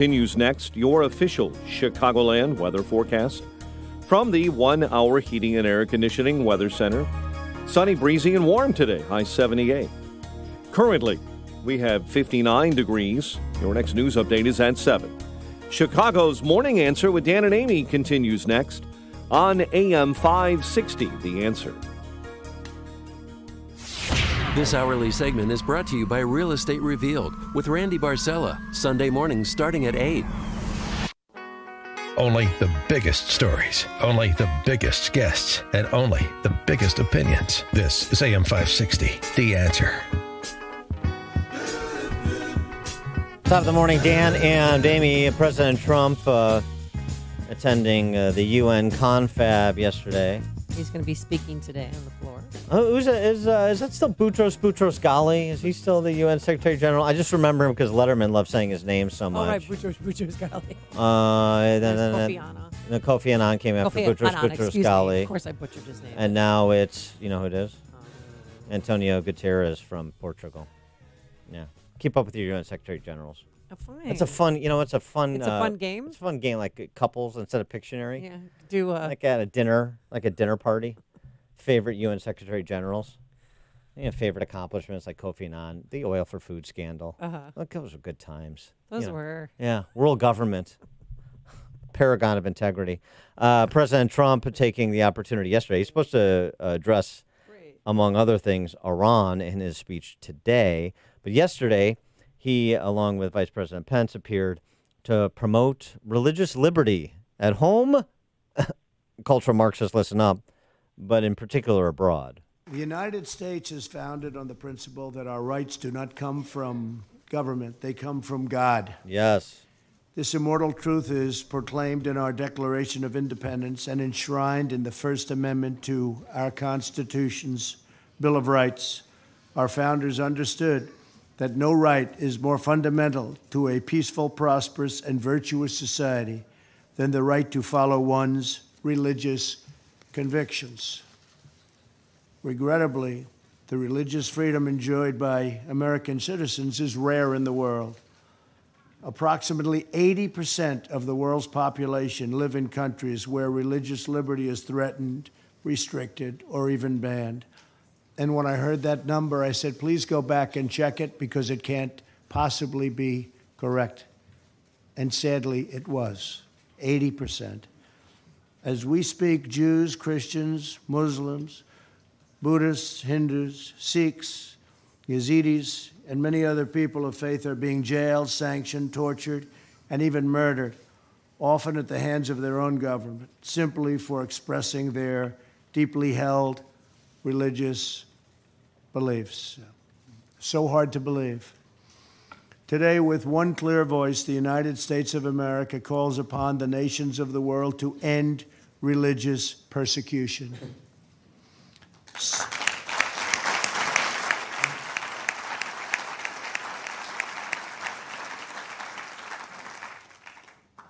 Continues next, your official Chicagoland weather forecast from the 1 Hour Heating and Air Conditioning Weather Center. Sunny, breezy, and warm today, high 78. Currently, we have 59 degrees. Your next news update is at 7. Chicago's Morning Answer with Dan and Amy continues next on AM 560, The Answer. This hourly segment is brought to you by Real Estate Revealed with Randy Barcella, Sunday mornings starting at 8. Only the biggest stories, only the biggest guests, and only the biggest opinions. This is AM 560, The Answer. Top of the morning, Dan and Amy. President Trump attending the UN confab yesterday. He's going to be speaking today on the floor. Is that still Boutros Ghali? Is he still the UN Secretary General? I just remember him because Letterman loved saying his name so much. Oh, right, Boutros Ghali. Then Kofi Annan came after Boutros Ghali. Of course I butchered his name. And now it's, you know who it is? Antonio Guterres from Portugal. Yeah. Keep up with your UN Secretary Generals. Oh, fine. It's a fun, it's a fun game? It's a fun game, like couples instead of Pictionary. Yeah. Do like at a dinner, like a dinner party. Favorite UN Secretary Generals. Favorite accomplishments like Kofi Annan, the oil for food scandal. Look, those were good times. Those were. Yeah, world government. Paragon of integrity. President Trump taking the opportunity yesterday. He's supposed to address, among other things, Iran in his speech today. But yesterday, he, along with Vice President Pence, appeared to promote religious liberty at home. Cultural Marxists, listen up, but in particular abroad. The United States is founded on the principle that our rights do not come from government, they come from God. Yes. This immortal truth is proclaimed in our Declaration of Independence and enshrined in the First Amendment to our Constitution's Bill of Rights. Our founders understood that no right is more fundamental to a peaceful, prosperous, and virtuous society than the right to follow one's religious convictions. Regrettably, the religious freedom enjoyed by American citizens is rare in the world. Approximately 80% of the world's population live in countries where religious liberty is threatened, restricted, or even banned. And when I heard that number, I said, please go back and check it because it can't possibly be correct. And sadly, it was 80%. As we speak, Jews, Christians, Muslims, Buddhists, Hindus, Sikhs, Yazidis, and many other people of faith are being jailed, sanctioned, tortured, and even murdered, often at the hands of their own government, simply for expressing their deeply held religious beliefs. So hard to believe. Today, with one clear voice, the United States of America calls upon the nations of the world to end religious persecution.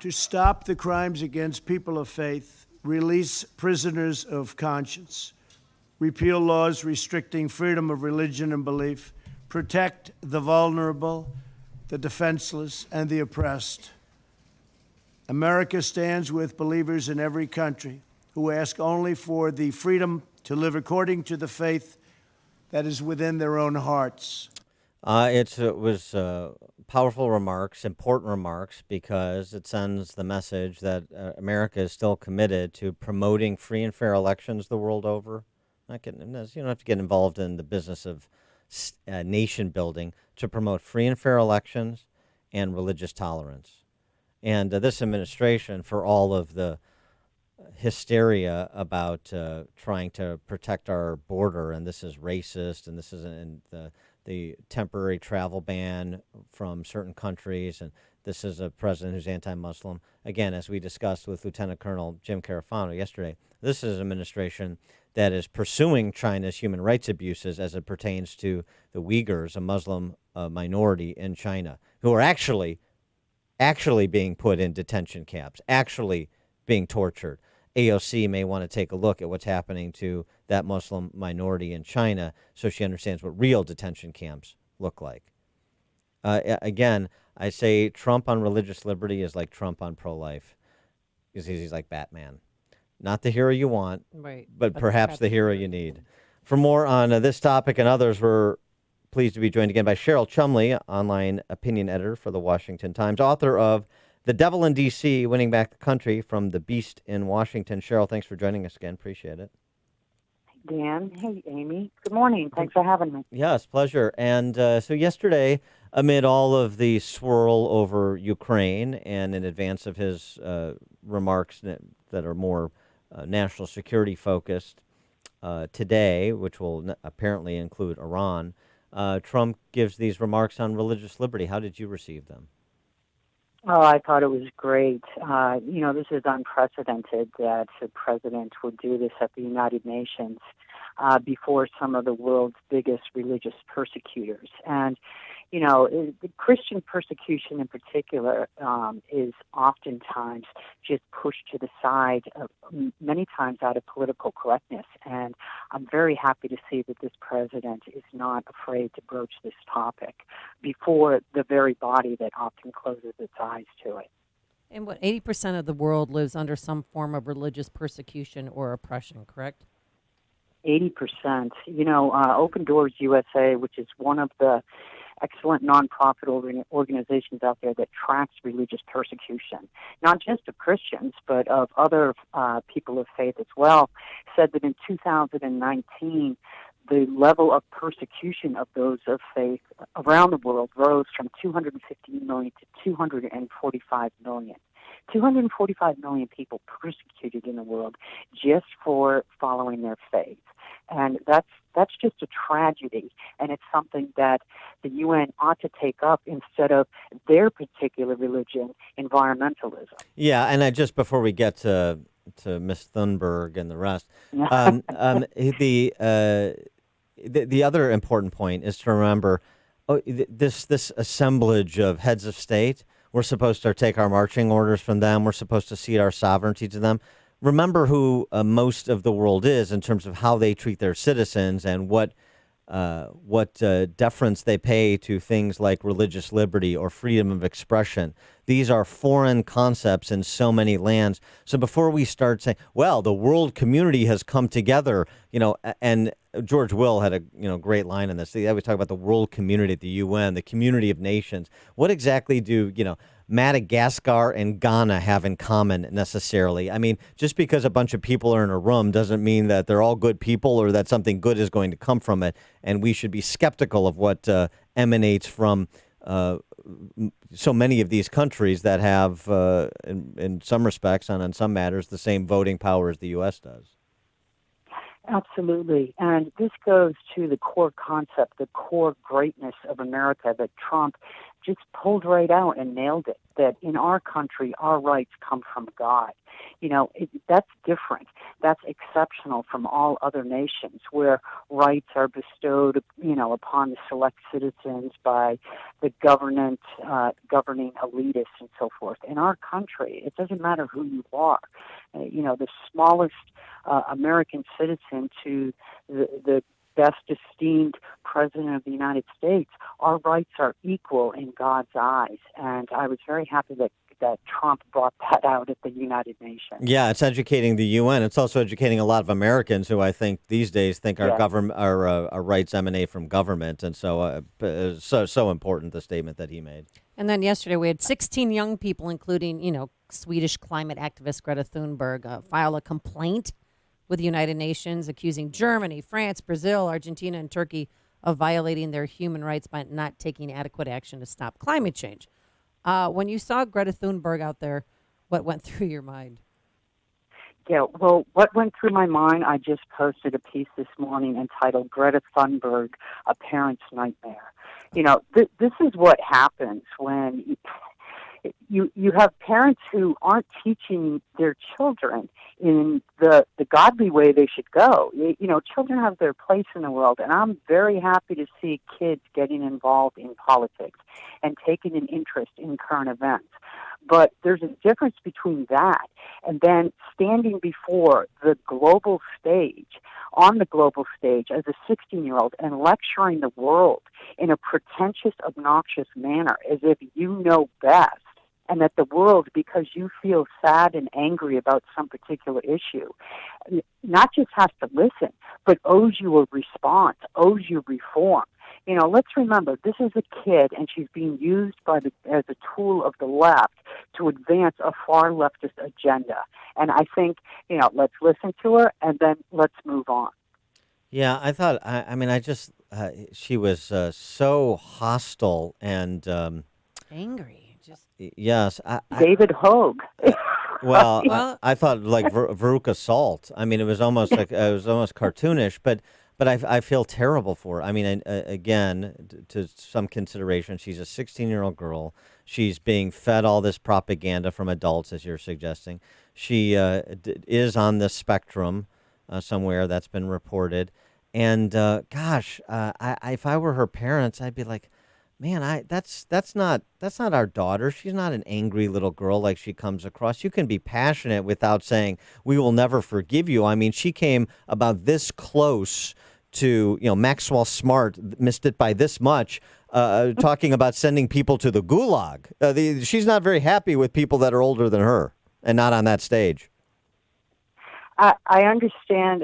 To stop the crimes against people of faith, release prisoners of conscience, repeal laws restricting freedom of religion and belief, protect the vulnerable, the defenseless, and the oppressed. America stands with believers in every country who ask only for the freedom to live according to the faith that is within their own hearts. It was powerful remarks, important remarks, because it sends the message that America is still committed to promoting free and fair elections the world over. You don't have to get involved in the business of nation building to promote free and fair elections and religious tolerance. And this administration, for all of the hysteria about trying to protect our border, and this is racist, and this isn't the temporary travel ban from certain countries, and this is a president who's anti-Muslim. Again, as we discussed with Lieutenant Colonel Jim Carafano yesterday, this is an administration that is pursuing China's human rights abuses as it pertains to the Uyghurs, a Muslim minority in China, who are actually being put in detention camps, actually being tortured. AOC may want to take a look at what's happening to that Muslim minority in China so she understands what real detention camps look like. Again, I say Trump on religious liberty is like Trump on pro-life, because he's like Batman. Not the hero you want, Right. but perhaps the hero you need. For more on this topic and others, we're pleased to be joined again by Cheryl Chumley, online opinion editor for the Washington Times, author of The Devil in D.C., Winning Back the Country from the Beast in Washington. Cheryl, thanks for joining us again. Appreciate it. Dan. Hey, Amy. Good morning. Thanks for having me. Yes, pleasure. And so yesterday, amid all of the swirl over Ukraine and in advance of his remarks that are more national security focused today, which will apparently include Iran, Trump gives these remarks on religious liberty. How did you receive them? Oh, I thought it was great. This is unprecedented that the president would do this at the United Nations before some of the world's biggest religious persecutors. And, the Christian persecution in particular is oftentimes just pushed to the side, many times out of political correctness. And I'm very happy to see that this president is not afraid to broach this topic before the very body that often closes its eyes to it. And 80% of the world lives under some form of religious persecution or oppression, correct? 80%. Open Doors USA, which is one of the excellent nonprofit organizations out there that tracks religious persecution, not just of Christians, but of other people of faith as well, said that in 2019, the level of persecution of those of faith around the world rose from 250 million to 245 million. 245 million people persecuted in the world just for following their faith. And that's just a tragedy, and it's something that the UN ought to take up instead of their particular religion, environmentalism. Yeah, and just before we get to Ms. Thunberg and the rest, the other important point is to remember this assemblage of heads of state. We're supposed to take our marching orders from them. We're supposed to cede our sovereignty to them. Remember who most of the world is in terms of how they treat their citizens and what deference they pay to things like religious liberty or freedom of expression. These are foreign concepts in so many lands. So before we start saying, well, the world community has come together, and George Will had a great line in this. They always talk about the world community at the UN, the community of nations. What exactly do Madagascar and Ghana have in common necessarily? I mean, just because a bunch of people are in a room doesn't mean that they're all good people or that something good is going to come from it. And we should be skeptical of what emanates from so many of these countries that have, in some respects and in some matters, the same voting power as the U.S. does. Absolutely. And this goes to the core concept, the core greatness of America that Trump just pulled right out and nailed it, that in our country, our rights come from God. That's different. That's exceptional from all other nations where rights are bestowed, upon the select citizens by the governing elitists and so forth. In our country, it doesn't matter who you are. The smallest American citizen to the best esteemed president of the United States, our rights are equal in God's eyes. And I was very happy that Trump brought that out at the United Nations. Yeah, it's educating the UN. It's also educating a lot of Americans who I think these days think our government, our rights emanate from government, and so important the statement that he made. And then yesterday we had 16 young people, including Swedish climate activist Greta Thunberg, file a complaint with the United Nations accusing Germany, France, Brazil, Argentina, and Turkey of violating their human rights by not taking adequate action to stop climate change. When you saw Greta Thunberg out there, what went through your mind? Yeah, well, what went through my mind, I just posted a piece this morning entitled Greta Thunberg, A Parent's Nightmare. This is what happens when you have parents who aren't teaching their children in the godly way they should go. Children have their place in the world, and I'm very happy to see kids getting involved in politics and taking an interest in current events. But there's a difference between that and then standing before the global stage, on the global stage as a 16-year-old and lecturing the world in a pretentious, obnoxious manner as if you know best, and that the world, because you feel sad and angry about some particular issue, not just has to listen, but owes you a response, owes you reform. Let's remember, this is a kid, and she's being used as a tool of the left to advance a far leftist agenda. And I think, let's listen to her, and then let's move on. Yeah, I thought, she was so hostile and, Angry. Just yes. David Hogue. Well, Well- I thought like Veruca Salt. I mean, it was almost like it was almost cartoonish, but I feel terrible for her. I mean, again, to some consideration, she's a 16-year-old girl. She's being fed all this propaganda from adults, as you're suggesting. She is on the spectrum somewhere. That's been reported. And gosh, if I were her parents, I'd be like, man, that's not our daughter. She's not an angry little girl like she comes across. You can be passionate without saying we will never forgive you. I mean, she came about this close to, Maxwell Smart missed it by this much, talking about sending people to the gulag. She's not very happy with people that are older than her and not on that stage. I understand.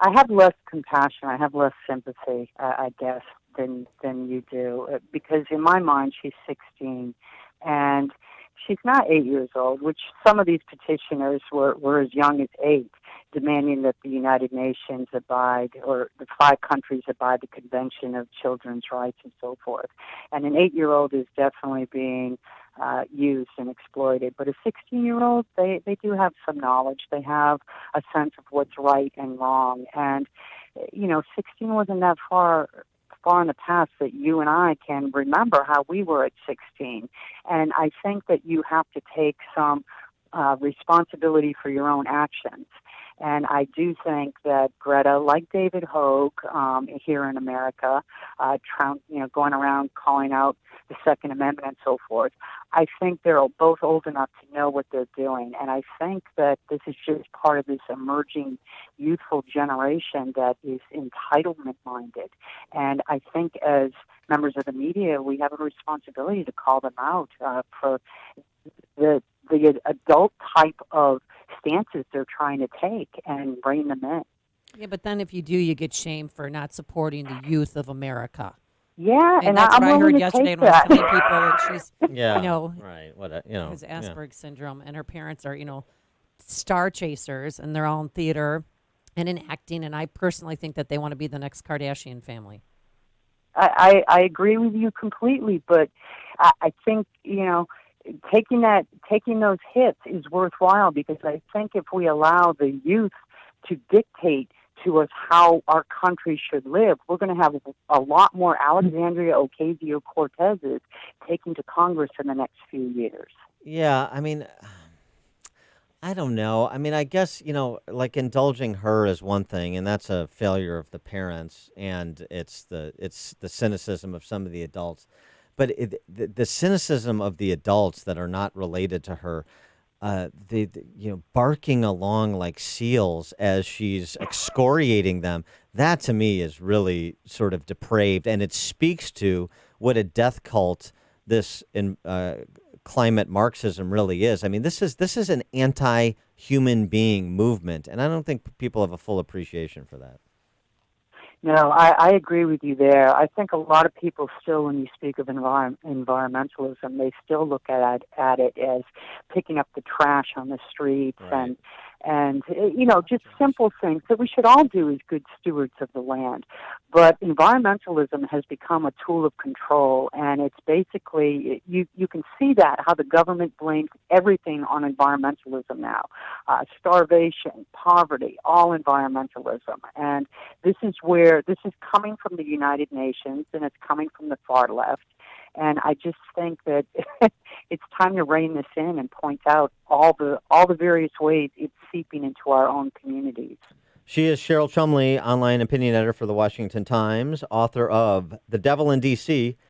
I have less compassion. I have less sympathy, I guess, than you do, because in my mind she's 16, and she's not 8 years old, which some of these petitioners were as young as 8, demanding that the United Nations abide, or the 5 countries abide the Convention of Children's Rights and so forth. And an 8-year-old is definitely being used and exploited. But a 16-year-old, they do have some knowledge. They have a sense of what's right and wrong. And, 16 wasn't that far in the past that you and I can remember how we were at 16. And I think that you have to take some responsibility for your own actions. And I do think that Greta, like David Hogue here in America, going around calling out the Second Amendment and so forth, I think they're both old enough to know what they're doing. And I think that this is just part of this emerging youthful generation that is entitlement-minded. And I think as members of the media, we have a responsibility to call them out for the adult type of stances they're trying to take and rein them in. Yeah, but then if you do, you get shamed for not supporting the youth of America. Yeah, And that's I'm what I willing heard to yesterday take when I was that. telling people that she's, Right. What has Asperger's syndrome, and her parents are, star chasers, and they're all in theater and in acting. And I personally think that they want to be the next Kardashian family. I agree with you completely, but I think, taking those hits is worthwhile, because I think if we allow the youth to dictate to us how our country should live, we're going to have a lot more Alexandria Ocasio-Cortezes taken to Congress in the next few years. Yeah, I mean, I don't know. I mean, I guess, like indulging her is one thing, and that's a failure of the parents, and it's the cynicism of some of the adults. But the cynicism of the adults that are not related to her, barking along like seals as she's excoriating them, that to me is really sort of depraved, and it speaks to what a death cult this climate Marxism really is. I mean, this is an anti-human being movement, and I don't think people have a full appreciation for that. No, I agree with you there. I think a lot of people still, when you speak of environmentalism, they still look at it as picking up the trash on the streets, Right. and just simple things that we should all do as good stewards of the land. But environmentalism has become a tool of control, and it's basically, you can see that, how the government blames everything on environmentalism now. Starvation, poverty, all environmentalism. And this is coming from the United Nations, and it's coming from the far left. And I just think that it's time to rein this in and point out all the various ways it's seeping into our own communities. She is Cheryl Chumley, online opinion editor for the Washington Times, author of The Devil in D.C.,